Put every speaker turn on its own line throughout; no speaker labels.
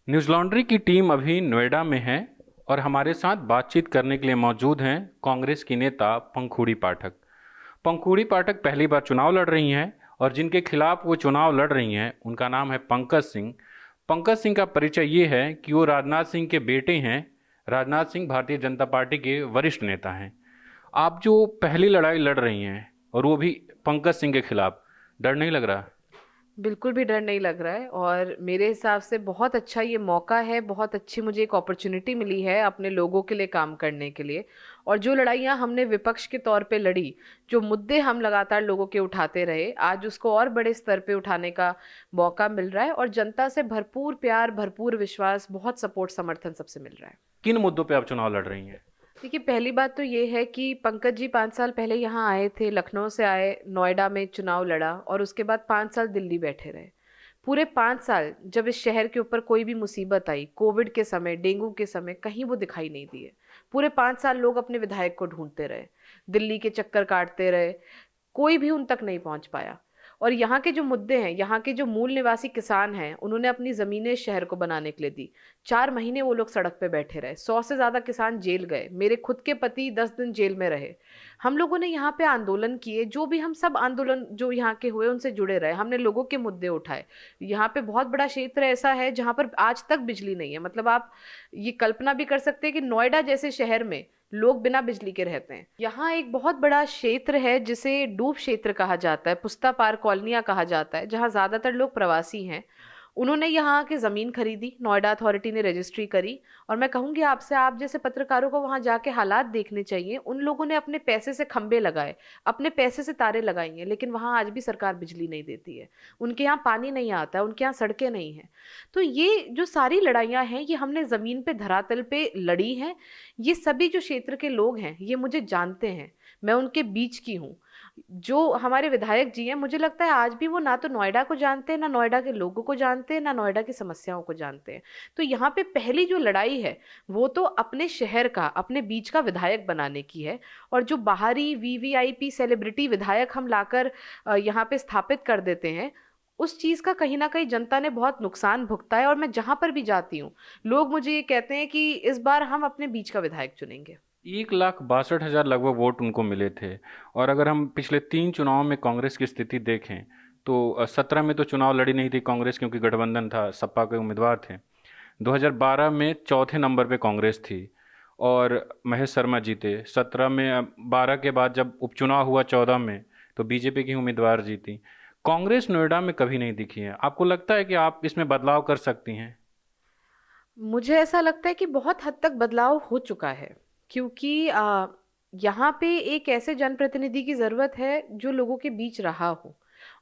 News laundry की team अभी नोएडा में है और हमारे साथ बातचीत करने के लिए मौजूद हैं कांग्रेस की नेता पंखुड़ी पाठक। पंखुड़ी पाठक पहली बार चुनाव लड़ रही हैं और जिनके खिलाफ वो चुनाव लड़ रही हैं उनका नाम है पंकज सिंह। पंकज सिंह का परिचय ये है कि वो राजनाथ सिंह के बेटे हैं। राजनाथ सिंह भारतीय जनता पार्टी के वरिष्ठ नेता हैं। आप जो पहली लड़ाई लड़ रही हैं और वो भी पंकज सिंह के खिलाफ, डर नहीं लग रहा?
बिल्कुल भी डर नहीं लग रहा है और मेरे हिसाब से बहुत अच्छा ये मौका है। बहुत अच्छी मुझे एक अपॉर्चुनिटी मिली है अपने लोगों के लिए काम करने के लिए। और जो लड़ाइयाँ हमने विपक्ष के तौर पे लड़ी, जो मुद्दे हम लगातार लोगों के उठाते रहे, आज उसको और बड़े स्तर पे उठाने का मौका मिल रहा है और जनता से भरपूर प्यार, भरपूर विश्वास, बहुत सपोर्ट, समर्थन सबसे मिल रहा है।
किन मुद्दों पे आप चुनाव लड़ रही हैं?
देखिए, पहली बात तो ये है कि पंकज जी 5 साल पहले यहाँ आए थे, लखनऊ से आए, नोएडा में चुनाव लड़ा और उसके बाद 5 साल दिल्ली बैठे रहे। पूरे 5 साल जब इस शहर के ऊपर कोई भी मुसीबत आई, कोविड के समय, डेंगू के समय, कहीं वो दिखाई नहीं दिए। पूरे 5 साल लोग अपने विधायक को ढूंढते रहे, दिल्ली के चक्कर काटते रहे, कोई भी उन तक नहीं पहुंच पाया। और यहाँ के जो मुद्दे हैं, यहाँ के जो मूल निवासी किसान हैं, उन्होंने अपनी जमीनें इस शहर को बनाने के लिए दी। 4 महीने वो लोग सड़क पे बैठे रहे, 100 से ज्यादा किसान जेल गए, मेरे खुद के पति 10 दिन जेल में रहे। हम लोगों ने यहाँ पे आंदोलन किए, जो भी हम सब आंदोलन जो यहाँ के हुए उनसे जुड़े रहे, हमने लोगों के मुद्दे उठाए। यहाँ पे बहुत बड़ा क्षेत्र ऐसा है जहाँ पर आज तक बिजली नहीं है। मतलब आप ये कल्पना भी कर सकते हैं कि नोएडा जैसे शहर में लोग बिना बिजली के रहते हैं। यहाँ एक बहुत बड़ा क्षेत्र है जिसे डूब क्षेत्र कहा जाता है, पुस्ता पार कॉलोनियां कहा जाता है, जहाँ ज्यादातर लोग प्रवासी हैं। उन्होंने यहाँ आके जमीन खरीदी, नोएडा अथॉरिटी ने रजिस्ट्री करी। और मैं कहूंगी आपसे, आप जैसे पत्रकारों को वहां जाके हालात देखने चाहिए। उन लोगों ने अपने पैसे से खंबे लगाए, अपने पैसे से तारे लगाई हैं, लेकिन वहां आज भी सरकार बिजली नहीं देती है। उनके यहाँ पानी नहीं आता है, उनके यहाँ सड़कें नहीं है। तो ये जो सारी लड़ाइयाँ हैं, ये हमने जमीन पे, धरातल पे लड़ी हैं। ये सभी जो क्षेत्र के लोग हैं, ये मुझे जानते हैं, मैं उनके बीच की हूँ। जो हमारे विधायक जी हैं, मुझे लगता है आज भी वो ना तो नोएडा को जानते हैं, ना नोएडा के लोगों को जानते हैं, ना नोएडा की समस्याओं को जानते हैं। तो यहाँ पे पहली जो लड़ाई है, वो तो अपने शहर का, अपने बीच का विधायक बनाने की है। और जो बाहरी वीवीआईपी सेलिब्रिटी विधायक हम लाकर यहाँ पे स्थापित कर देते हैं, उस चीज का कहीं ना कहीं जनता ने बहुत नुकसान भुगता है। और मैं जहां पर भी जाती हूँ, लोग मुझे ये कहते हैं कि इस बार हम अपने बीच का विधायक चुनेंगे।
1,62,000 लगभग वोट उनको मिले थे। और अगर हम पिछले 3 चुनावों में कांग्रेस की स्थिति देखें तो 17 में तो चुनाव लड़ी नहीं थी कांग्रेस, क्योंकि गठबंधन था, सपा के उम्मीदवार थे। 2012 में चौथे नंबर पे कांग्रेस थी और महेश शर्मा जीते। 17 में, 12 के बाद जब उपचुनाव हुआ 14 में, तो बीजेपी की उम्मीदवार जीती। कांग्रेस नोएडा में कभी नहीं दिखी है। आपको लगता है कि आप इसमें बदलाव कर सकती हैं?
मुझे ऐसा लगता है कि बहुत हद तक बदलाव हो चुका है, क्योंकि यहाँ पे एक ऐसे जनप्रतिनिधि की जरूरत है जो लोगों के बीच रहा हो।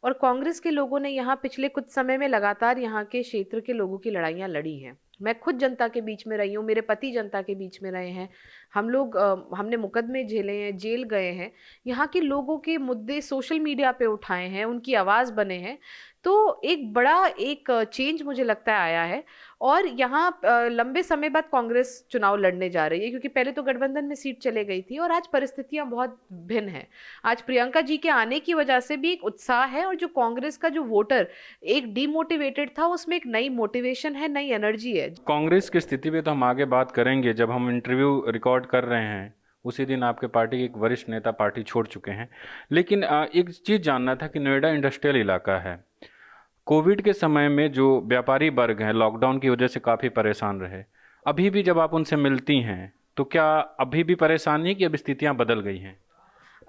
और कांग्रेस के लोगों ने यहाँ पिछले कुछ समय में लगातार यहाँ के क्षेत्र के लोगों की लड़ाइयाँ लड़ी हैं। मैं खुद जनता के बीच में रही हूँ, मेरे पति जनता के बीच में रहे हैं। हम लोग हमने मुकदमे झेले हैं, जेल गए हैं, यहाँ के लोगों के मुद्दे सोशल मीडिया पे उठाए हैं, उनकी आवाज़ बने हैं। तो एक बड़ा एक चेंज मुझे लगता है आया है। और यहाँ लंबे समय बाद कांग्रेस चुनाव लड़ने जा रही है, क्योंकि पहले तो गठबंधन में सीट चले गई थी और आज परिस्थितियां बहुत भिन्न हैं। आज प्रियंका जी के आने की वजह से भी एक उत्साह है, और जो कांग्रेस का जो वोटर एक डिमोटिवेटेड था, उसमें एक नई मोटिवेशन है, नई एनर्जी है।
कांग्रेस की स्थिति पे तो हम आगे बात करेंगे। जब हम इंटरव्यू रिकॉर्ड कर रहे हैं उसी दिन आपके पार्टी के एक वरिष्ठ नेता पार्टी छोड़ चुके हैं। लेकिन एक चीज़ जानना था कि नोएडा इंडस्ट्रियल इलाका है। कोविड के समय में जो व्यापारी वर्ग हैं लॉकडाउन की वजह से काफ़ी परेशान रहे। अभी भी जब आप उनसे मिलती हैं तो क्या अभी भी परेशानी है कि अब स्थितियां बदल गई हैं?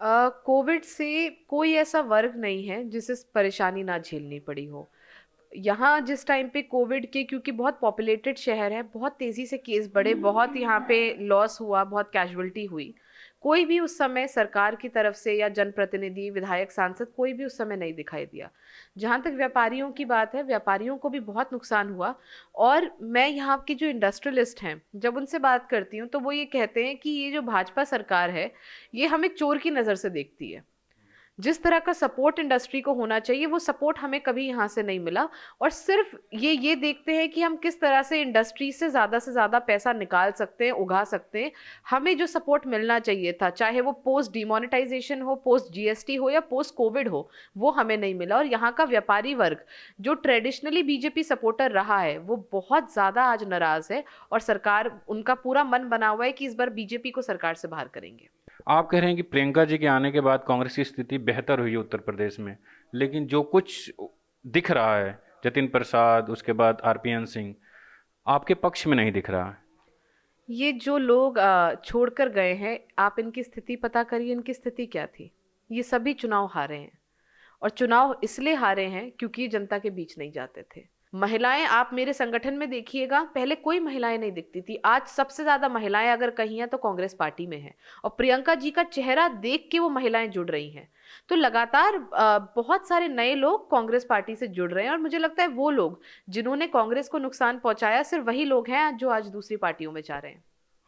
कोविड से कोई ऐसा वर्ग नहीं है जिसे परेशानी ना झेलनी पड़ी हो। यहाँ जिस टाइम पे कोविड के, क्योंकि बहुत पॉपुलेटेड शहर है, बहुत तेजी से केस बढ़े, बहुत यहाँ पे लॉस हुआ, बहुत कैजुअलिटी हुई। कोई भी उस समय सरकार की तरफ से या जनप्रतिनिधि, विधायक, सांसद, कोई भी उस समय नहीं दिखाई दिया। जहाँ तक व्यापारियों की बात है, व्यापारियों को भी बहुत नुकसान हुआ। और मैं यहाँ की जो इंडस्ट्रियलिस्ट हैं, जब उनसे बात करती हूँ तो वो ये कहते हैं कि ये जो भाजपा सरकार है, ये हमें चोर की नज़र से देखती है। जिस तरह का सपोर्ट इंडस्ट्री को होना चाहिए वो सपोर्ट हमें कभी यहाँ से नहीं मिला। और सिर्फ ये देखते हैं कि हम किस तरह से इंडस्ट्री से ज़्यादा पैसा निकाल सकते हैं, उगा सकते हैं। हमें जो सपोर्ट मिलना चाहिए था, चाहे वो पोस्ट डिमोनेटाइजेशन हो, पोस्ट जीएसटी हो या पोस्ट कोविड हो, वो हमें नहीं मिला। और यहाँ का व्यापारी वर्ग जो ट्रेडिशनली बीजेपी सपोर्टर रहा है वो बहुत ज़्यादा आज नाराज है, और सरकार, उनका पूरा मन बना हुआ है कि इस बार बीजेपी को सरकार से बाहर करेंगे।
आप कह रहे हैं कि प्रियंका जी के आने के बाद कांग्रेस की स्थिति बेहतर हुई है उत्तर प्रदेश में, लेकिन जो कुछ दिख रहा है, जतिन प्रसाद, उसके बाद आरपीएन सिंह, आपके पक्ष में नहीं दिख रहा है।
ये जो लोग छोड़कर गए हैं, आप इनकी स्थिति पता करिए, इनकी स्थिति क्या थी। ये सभी चुनाव हारे हैं, और चुनाव इसलिए हारे हैं क्योंकि ये जनता के बीच नहीं जाते थे। महिलाएं, आप मेरे संगठन में देखिएगा, पहले कोई महिलाएं नहीं दिखती थी, आज सबसे ज्यादा महिलाएं अगर कहीं हैं तो कांग्रेस पार्टी में है, और प्रियंका जी का चेहरा देख के वो महिलाएं जुड़ रही हैं। तो लगातार बहुत सारे नए लोग कांग्रेस पार्टी से जुड़ रहे हैं, और मुझे लगता है वो लोग जिन्होंने कांग्रेस को नुकसान पहुंचाया सिर्फ वही लोग हैं जो आज दूसरी पार्टियों में जा रहे हैं।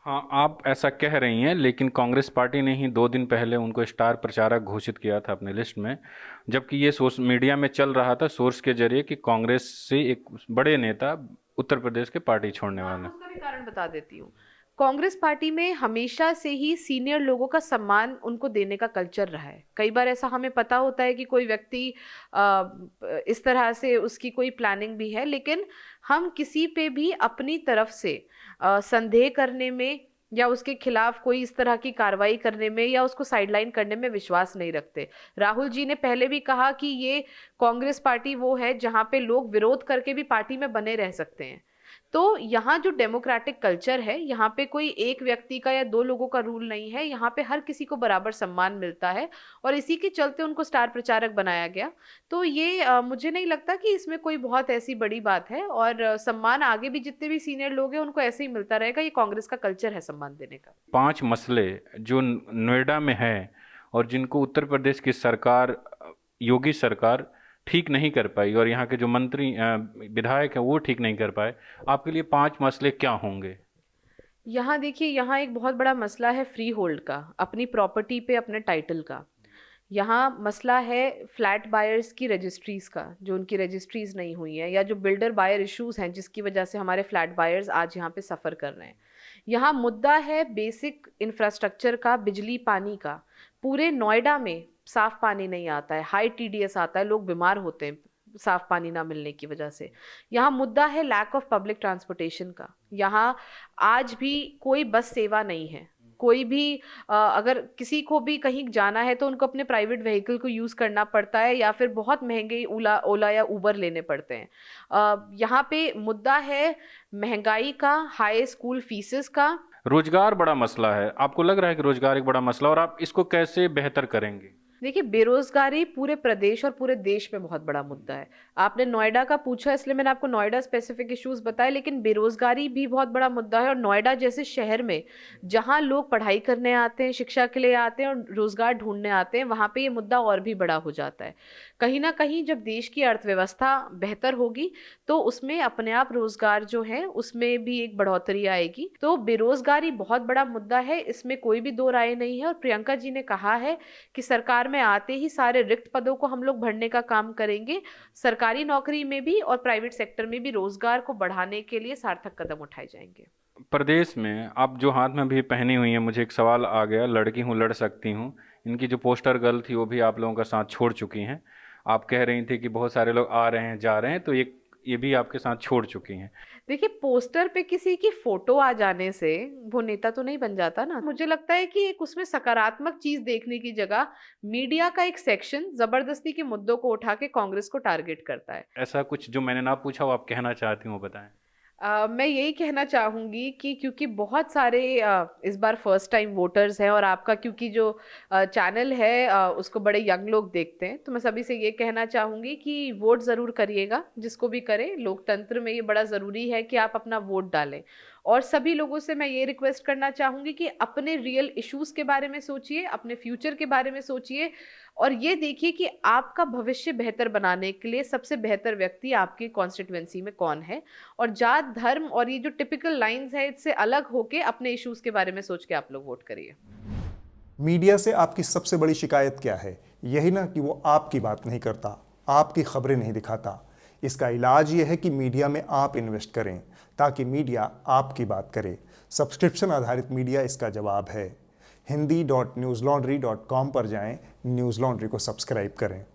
हाँ, आप ऐसा कह रही हैं, लेकिन कांग्रेस पार्टी ने ही 2 दिन पहले उनको स्टार प्रचारक घोषित किया था अपने लिस्ट में, जबकि ये सोशल मीडिया में चल रहा था सोर्स के जरिए कि कांग्रेस से एक बड़े नेता उत्तर प्रदेश के पार्टी छोड़ने वाले हैं।
उसका भी कारण बता देती हूँ। कांग्रेस पार्टी में हमेशा से ही सीनियर लोगों का सम्मान उनको देने का कल्चर रहा है। कई बार ऐसा हमें पता होता है कि कोई व्यक्ति इस तरह से उसकी कोई प्लानिंग भी है, लेकिन हम किसी पे भी अपनी तरफ से संदेह करने में या उसके खिलाफ कोई इस तरह की कार्रवाई करने में या उसको साइडलाइन करने में विश्वास नहीं रखते। राहुल जी ने पहले भी कहा कि ये कांग्रेस पार्टी वो है जहां पे लोग विरोध करके भी पार्टी में बने रह सकते हैं। तो यहाँ जो डेमोक्रेटिक कल्चर है, यहाँ पे कोई एक व्यक्ति का या दो लोगों का रूल नहीं है, यहाँ पे हर किसी को बराबर सम्मान मिलता है, और इसी के चलते उनको स्टार प्रचारक बनाया गया। तो ये मुझे नहीं लगता कि इसमें कोई बहुत ऐसी बड़ी बात है, और सम्मान आगे भी जितने भी सीनियर लोग हैं उनको ऐसे ही मिलता रहेगा। ये कांग्रेस का कल्चर है सम्मान देने का।
5 मसले जो नोएडा में हैं और जिनको उत्तर प्रदेश की सरकार, योगी सरकार ठीक नहीं कर पाई, और यहाँ के जो मंत्री विधायक हैं वो ठीक नहीं कर पाए, आपके लिए 5 मसले क्या होंगे?
यहाँ देखिए, यहाँ एक बहुत बड़ा मसला है फ्री होल्ड का, अपनी प्रॉपर्टी पे अपने टाइटल का। यहाँ मसला है फ्लैट बायर्स की रजिस्ट्रीज का, जो उनकी रजिस्ट्रीज नहीं हुई है, या जो बिल्डर बायर इश्यूज हैं जिसकी वजह से हमारे फ्लैट बायर्स आज यहाँ पे सफ़र कर रहे हैं। यहाँ मुद्दा है बेसिक इंफ्रास्ट्रक्चर का, बिजली पानी का। पूरे नोएडा में साफ पानी नहीं आता है, हाई टीडीएस आता है, लोग बीमार होते हैं साफ पानी ना मिलने की वजह से। यहाँ मुद्दा है लैक ऑफ पब्लिक ट्रांसपोर्टेशन का। यहाँ आज भी कोई बस सेवा नहीं है। कोई भी अगर किसी को भी कहीं जाना है तो उनको अपने प्राइवेट व्हीकल को यूज़ करना पड़ता है, या फिर बहुत महंगे ओला या उबर लेने पड़ते हैं। यहाँ पे मुद्दा है महंगाई का, हाई स्कूल फीसेस का।
रोजगार बड़ा मसला है, आपको लग रहा है कि रोजगार एक बड़ा मसला, और आप इसको कैसे बेहतर करेंगे?
देखिए, बेरोजगारी पूरे प्रदेश और पूरे देश में बहुत बड़ा मुद्दा है। आपने नोएडा का पूछा इसलिए मैंने आपको नोएडा स्पेसिफिक इश्यूज बताए, लेकिन बेरोजगारी भी बहुत बड़ा मुद्दा है। और नोएडा जैसे शहर में जहां लोग पढ़ाई करने आते हैं, शिक्षा के लिए आते हैं और रोजगार ढूंढने आते हैं, वहां पे ये मुद्दा और भी बड़ा हो जाता है। कहीं ना कहीं जब देश की अर्थव्यवस्था बेहतर होगी तो उसमें अपने आप रोजगार जो है उसमें भी एक बढ़ोतरी आएगी। तो बेरोजगारी बहुत बड़ा मुद्दा है, इसमें कोई भी दो राय नहीं है। और प्रियंका जी ने कहा है कि सरकार में आते ही सारे रिक्त पदों को हम लोग भरने का काम करेंगे। सरकारी नौकरी में भी और प्राइवेट सेक्टर में भी रोजगार को बढ़ाने के लिए सार्थक कदम उठाए जाएंगे।
प्रदेश में आप जो हाथ में भी पहनी हुई हैं, मुझे एक सवाल आ गया, लड़की हूँ लड़ सकती हूँ, इनकी जो पोस्टर गर्ल थी वो भी आप लोगों का साथ छोड़ चुकी हैं। आप कह रही थी कि बहुत सारे लोग आ रहे हैं जा रहे हैं, तो ये भी आपके साथ छोड़ चुकी हैं।
देखिए, पोस्टर पे किसी की फोटो आ जाने से वो नेता तो नहीं बन जाता ना। मुझे लगता है कि एक उसमें सकारात्मक चीज देखने की जगह मीडिया का एक सेक्शन जबरदस्ती के मुद्दों को उठा के कांग्रेस को टारगेट करता है।
ऐसा कुछ जो मैंने ना पूछा वो आप कहना चाहती हूँ, बताएं।
मैं यही कहना चाहूँगी कि क्योंकि बहुत सारे इस बार फर्स्ट टाइम वोटर्स हैं, और आपका क्योंकि जो चैनल है उसको बड़े यंग लोग देखते हैं, तो मैं सभी से ये कहना चाहूँगी कि वोट ज़रूर करिएगा, जिसको भी करें। लोकतंत्र में ये बड़ा ज़रूरी है कि आप अपना वोट डालें। और सभी लोगों से मैं ये रिक्वेस्ट करना चाहूँगी कि अपने रियल इश्यूज़ के बारे में सोचिए, अपने फ्यूचर के बारे में सोचिए, और ये देखिए कि आपका भविष्य बेहतर बनाने के लिए सबसे बेहतर व्यक्ति आपकी कॉन्स्टिट्यूएंसी में कौन है। और जात, धर्म और ये जो टिपिकल लाइंस है इससे अलग होके अपने इश्यूज़ के बारे में सोच के आप लोग वोट करिए।
मीडिया से आपकी सबसे बड़ी शिकायत क्या है? यही ना कि वो आपकी बात नहीं करता, आपकी खबरें नहीं दिखाता। इसका इलाज ये है कि मीडिया में आप इन्वेस्ट करें ताकि मीडिया आपकी बात करे। सब्सक्रिप्शन आधारित मीडिया इसका जवाब है। hindi.newslaundry.com पर जाएं, न्यूज़ लॉन्ड्री को सब्सक्राइब करें।